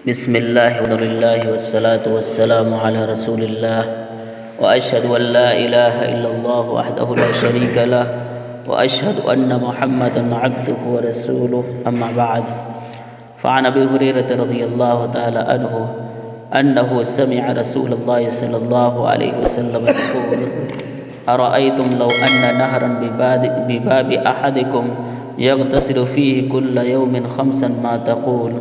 بسم الله والحمد لله والصلاة والسلام على رسول الله وأشهد أن لا إله إلا الله وحده لا شريك له وأشهد أن محمدا عبده ورسوله أما بعد فعن أبي هريرة رضي الله تعالى عنه أنه سمع رسول الله صلى الله عليه وسلم يقول أرأيتم لو أن نهرا بباب أحدكم يغتسل فيه كل يوم 5 ما تقول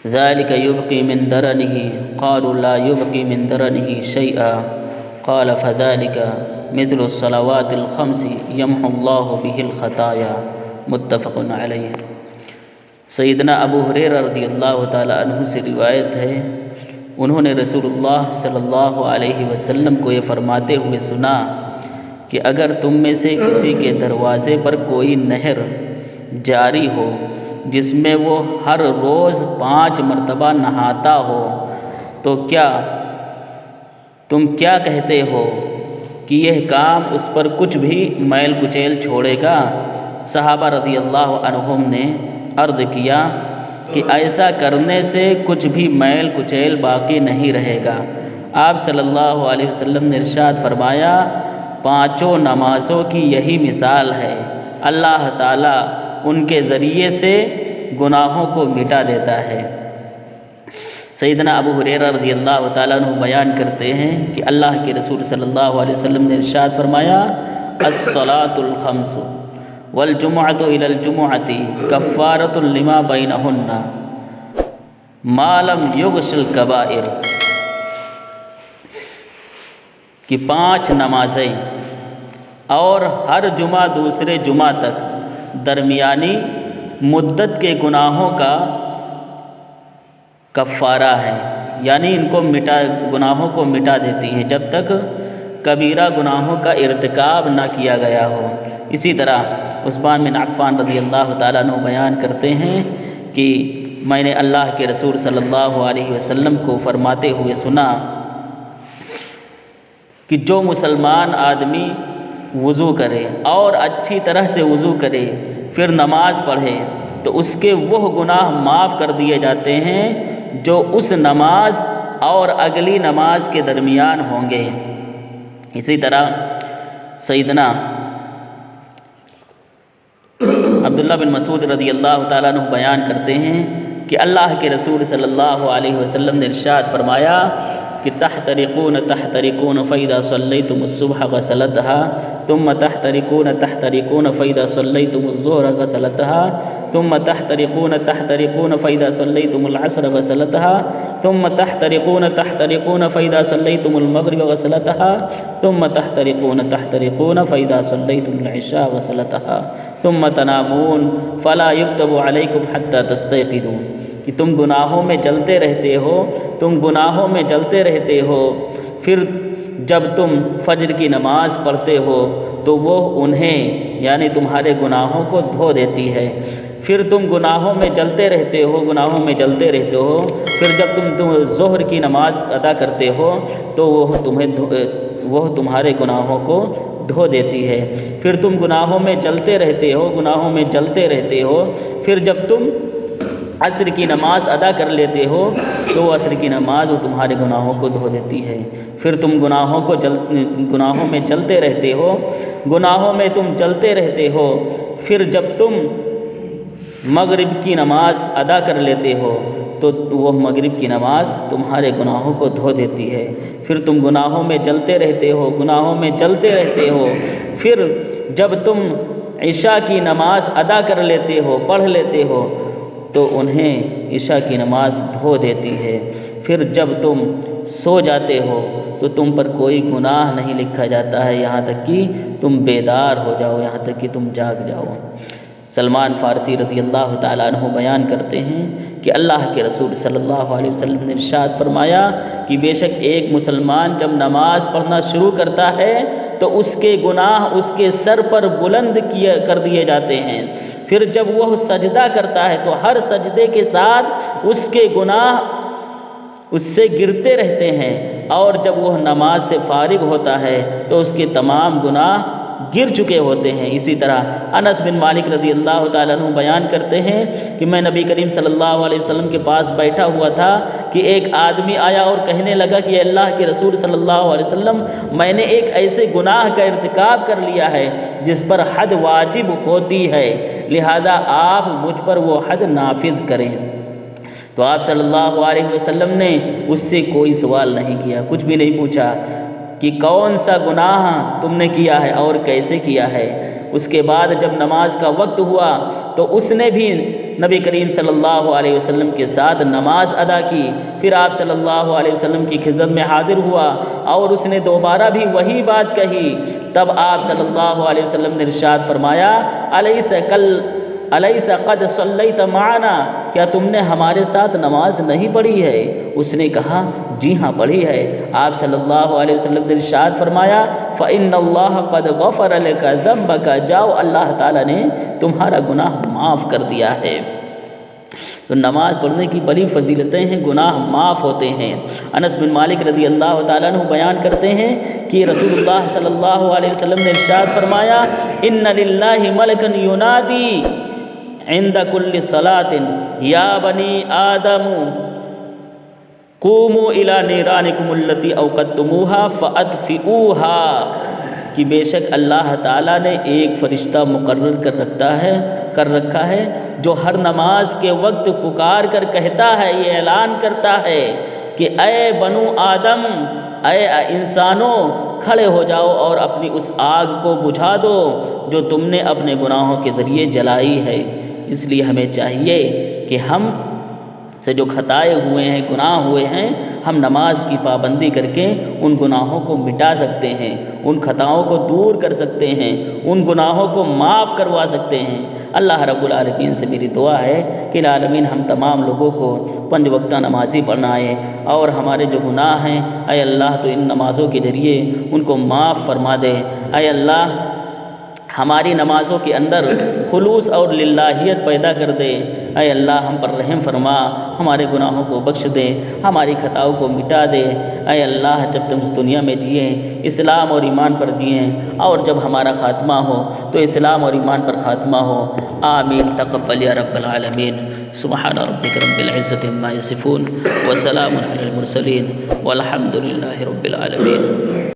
ذلك يبقي من درنه قالوا لا يبقي من درنه شيئا قال فذلك مثل الصلوات الخمس يمحو الله به الخطايا متفق علیہ۔ سیدنا ابو ہریرہ رضی اللہ تعالی عنہ سے روایت ہے، انہوں نے رسول اللہ صلی اللہ علیہ وسلم کو یہ فرماتے ہوئے سنا کہ اگر تم میں سے کسی کے دروازے پر کوئی نہر جاری ہو جس میں وہ ہر روز 5 مرتبہ نہاتا ہو تو تم کیا کہتے ہو کہ یہ کام اس پر کچھ بھی میل کچیل چھوڑے گا؟ صحابہ رضی اللہ عنہم نے عرض کیا کہ ایسا کرنے سے کچھ بھی میل کچیل باقی نہیں رہے گا۔ آپ صلی اللہ علیہ وسلم نے ارشاد فرمایا، 5 نمازوں کی یہی مثال ہے، اللہ تعالیٰ ان کے ذریعے سے گناہوں کو مٹا دیتا ہے۔ سیدنا ابو ہریرہ رضی اللہ تعالیٰ عنہ بیان کرتے ہیں کہ اللہ کے رسول صلی اللہ علیہ وسلم نے ارشاد فرمایا، الصلاۃ الخمس والجمعۃ الی الجمعۃ کفارۃ لما بینہن ما لم یغش الکبائر، کہ 5 نمازیں اور ہر جمعہ دوسرے جمعہ تک درمیانی مدت کے گناہوں کا کفارہ ہے، یعنی گناہوں کو مٹا دیتی ہیں جب تک کبیرہ گناہوں کا ارتکاب نہ کیا گیا ہو۔ اسی طرح عثمان بن عفان رضی اللہ تعالیٰ عنہ بیان کرتے ہیں کہ میں نے اللہ کے رسول صلی اللہ علیہ وسلم کو فرماتے ہوئے سنا کہ جو مسلمان آدمی وضو کرے اور اچھی طرح سے وضو کرے پھر نماز پڑھے تو اس کے وہ گناہ معاف کر دیے جاتے ہیں جو اس نماز اور اگلی نماز کے درمیان ہوں گے۔ اسی طرح سیدنا عبداللہ بن مسعود رضی اللہ تعالیٰ عنہ بیان کرتے ہیں کہ اللہ کے رسول صلی اللہ علیہ وسلم نے ارشاد فرمایا کہ تحترقون فإذا صلیتم الصبح غسلتها ثم تحترقون فإذا صلیتم الظہر غسلتها ثم تحترقون فإذا صلیتم العصر غسلتها ثم تحترقون فإذا صلیتم المغرب غسلتها ثم تحترقون فإذا صلیتم العشاء غسلتها ثم تنامون فلا يكتب عليكم حتى تستيقظوا، کہ تم گناہوں میں جلتے رہتے ہو، پھر جب تم فجر کی نماز پڑھتے ہو تو وہ انہیں یعنی تمہارے گناہوں کو دھو دیتی ہے، پھر تم گناہوں میں جلتے رہتے ہو، پھر جب تم ظہر کی نماز ادا کرتے ہو تو وہ تمہارے گناہوں کو دھو دیتی ہے، پھر تم گناہوں میں جلتے رہتے ہو، پھر جب تم عصر کی نماز ادا کر لیتے ہو تو عصر کی نماز وہ تمہارے گناہوں کو دھو دیتی ہے، پھر تم گناہوں میں جلتے رہتے ہو، پھر جب تم مغرب کی نماز ادا کر لیتے ہو تو وہ مغرب کی نماز تمہارے گناہوں کو دھو دیتی ہے، پھر تم گناہوں میں جلتے رہتے ہو، پھر جب تم عشاء کی نماز ادا کر لیتے ہو، پڑھ لیتے ہو تو انہیں عشاء کی نماز دھو دیتی ہے، پھر جب تم سو جاتے ہو تو تم پر کوئی گناہ نہیں لکھا جاتا ہے یہاں تک کہ تم بیدار ہو جاؤ، یہاں تک کہ تم جاگ جاؤ۔ سلمان فارسی رضی اللہ تعالیٰ عنہ بیان کرتے ہیں کہ اللہ کے رسول صلی اللہ علیہ وسلم نے ارشاد فرمایا کہ بے شک ایک مسلمان جب نماز پڑھنا شروع کرتا ہے تو اس کے گناہ اس کے سر پر بلند کر دیے جاتے ہیں، پھر جب وہ سجدہ کرتا ہے تو ہر سجدے کے ساتھ اس کے گناہ اس سے گرتے رہتے ہیں، اور جب وہ نماز سے فارغ ہوتا ہے تو اس کے تمام گناہ گر چکے ہوتے ہیں۔ اسی طرح انس بن مالک رضی اللہ تعالیٰ عنہ بیان کرتے ہیں کہ میں نبی کریم صلی اللہ علیہ وسلم کے پاس بیٹھا ہوا تھا کہ ایک آدمی آیا اور کہنے لگا کہ اللہ کے رسول صلی اللہ علیہ وسلم، میں نے ایک ایسے گناہ کا ارتکاب کر لیا ہے جس پر حد واجب ہوتی ہے، لہذا آپ مجھ پر وہ حد نافذ کریں۔ تو آپ صلی اللہ علیہ وسلم نے اس سے کوئی سوال نہیں کیا، کچھ بھی نہیں پوچھا کہ کون سا گناہ تم نے کیا ہے اور کیسے کیا ہے۔ اس کے بعد جب نماز کا وقت ہوا تو اس نے بھی نبی کریم صلی اللہ علیہ وسلم کے ساتھ نماز ادا کی۔ پھر آپ صلی اللہ علیہ وسلم کی خدمت میں حاضر ہوا اور اس نے دوبارہ بھی وہی بات کہی۔ تب آپ صلی اللہ علیہ وسلم نے ارشاد فرمایا، الیس قد صلیت معنا، کیا تم نے ہمارے ساتھ نماز نہیں پڑھی ہے؟ اس نے کہا جی ہاں پڑھی ہے۔ آپ صلی اللہ علیہ وسلم نے ارشاد فرمایا، فإن اللہ قد غفر لک ذنبک، جاؤ اللہ تعالیٰ نے تمہارا گناہ معاف کر دیا ہے۔ تو نماز پڑھنے کی بڑی فضیلتیں ہیں، گناہ معاف ہوتے ہیں۔ انس بن مالک رضی اللہ تعالیٰ عنہ بیان کرتے ہیں کہ رسول اللہ صلی اللہ علیہ وسلم نے ارشاد فرمایا، ان للہ ملکا ینادی عند کل صلاۃ یا بنی آدم قوموا الی نیرانکم التی اوقدتموها فاطفئوها، کہ بے شک اللہ تعالیٰ نے ایک فرشتہ مقرر کر رکھا ہے جو ہر نماز کے وقت پکار کر کہتا ہے، یہ اعلان کرتا ہے کہ اے بنو آدم، اے انسانوں، کھڑے ہو جاؤ اور اپنی اس آگ کو بجھا دو جو تم نے اپنے گناہوں کے ذریعے جلائی ہے۔ اس لیے ہمیں چاہیے کہ ہم سے جو خطائے ہوئے ہیں، گناہ ہوئے ہیں، ہم نماز کی پابندی کر کے ان گناہوں کو مٹا سکتے ہیں، ان خطاؤں کو دور کر سکتے ہیں، ان گناہوں کو معاف کروا سکتے ہیں۔ اللہ رب العالمین سے میری دعا ہے کہ العالمین ہم تمام لوگوں کو 5 وقتہ نمازی بنائے، اور ہمارے جو گناہ ہیں اے اللہ تو ان نمازوں کے ذریعے ان کو معاف فرما دے۔ اے اللہ ہماری نمازوں کے اندر خلوص اور للہیت پیدا کر دے۔ اے اللہ ہم پر رحم فرما، ہمارے گناہوں کو بخش دے، ہماری خطاؤں کو مٹا دے۔ اے اللہ جب تم اس دنیا میں جئیں اسلام اور ایمان پر جئیں، اور جب ہمارا خاتمہ ہو تو اسلام اور ایمان پر خاتمہ ہو۔ آمین۔ تقبل یا رب العالمین۔ سبحان ربک رب العزۃ عما یصفون وسلام علی المرسلین والحمد للہ رب العالمین۔